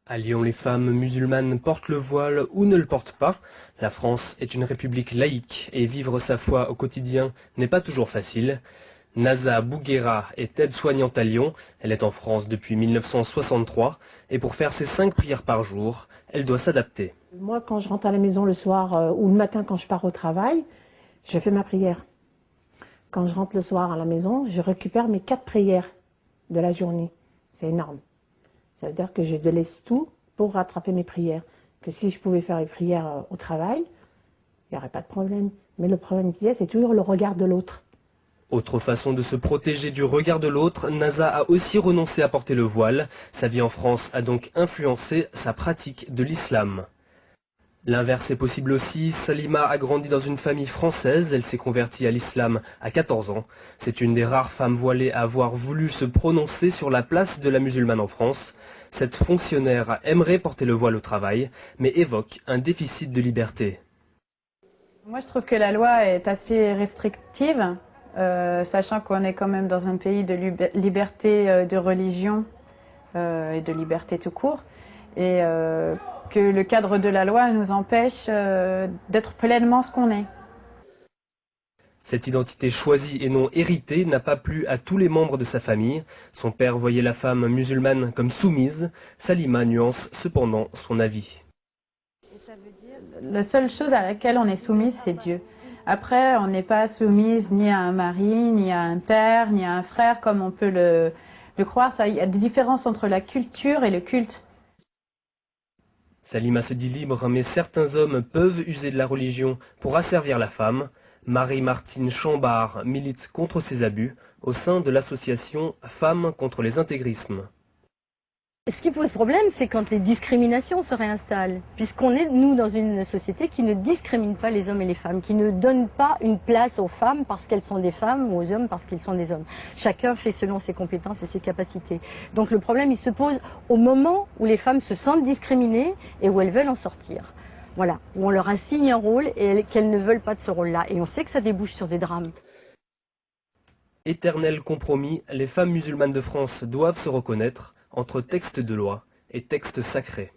À Lyon, les femmes musulmanes portent le voile ou ne le portent pas. La France est une république laïque et vivre sa foi au quotidien n'est pas toujours facile. Naza Bouguera est aide-soignante à Lyon. Elle est en France depuis 1963 et pour faire ses 5 prières par jour, elle doit s'adapter. Moi, quand je rentre à la maison le soir ou le matin quand je pars au travail, je fais ma prière. Quand je rentre le soir à la maison, je récupère mes 4 prières de la journée. C'est énorme. Ça veut dire que je délaisse tout pour rattraper mes prières. Que si je pouvais faire les prières au travail, il n'y aurait pas de problème. Mais le problème qu'il y a, c'est toujours le regard de l'autre. Autre façon de se protéger du regard de l'autre, Naza a aussi renoncé à porter le voile. Sa vie en France a donc influencé sa pratique de l'islam. L'inverse est possible aussi. Salima a grandi dans une famille française. Elle s'est convertie à l'islam à 14 ans. C'est une des rares femmes voilées à avoir voulu se prononcer sur la place de la musulmane en France. Cette fonctionnaire aimerait porter le voile au travail, mais évoque un déficit de liberté. Moi, je trouve que la loi est assez restrictive, sachant qu'on est quand même dans un pays de liberté de religion et de liberté tout court. Et que le cadre de la loi nous empêche d'être pleinement ce qu'on est. Cette identité choisie et non héritée n'a pas plu à tous les membres de sa famille. Son père voyait la femme musulmane comme soumise. Salima nuance cependant son avis. Et ça veut dire, la seule chose à laquelle on est soumise, c'est Dieu. Après, on n'est pas soumise ni à un mari, ni à un père, ni à un frère, comme on peut le croire. Il y a des différences entre la culture et le culte. Salima se dit libre, mais certains hommes peuvent user de la religion pour asservir la femme. Marie-Martine Chambard milite contre ces abus au sein de l'association Femmes contre les intégrismes. Ce qui pose problème, c'est quand les discriminations se réinstallent, puisqu'on est, nous, dans une société qui ne discrimine pas les hommes et les femmes, qui ne donne pas une place aux femmes parce qu'elles sont des femmes ou aux hommes parce qu'ils sont des hommes. Chacun fait selon ses compétences et ses capacités. Donc le problème, il se pose au moment où les femmes se sentent discriminées et où elles veulent en sortir. Voilà, où on leur assigne un rôle et qu'elles ne veulent pas de ce rôle-là. Et on sait que ça débouche sur des drames. Éternel compromis, les femmes musulmanes de France doivent se reconnaître entre textes de loi et textes sacrés.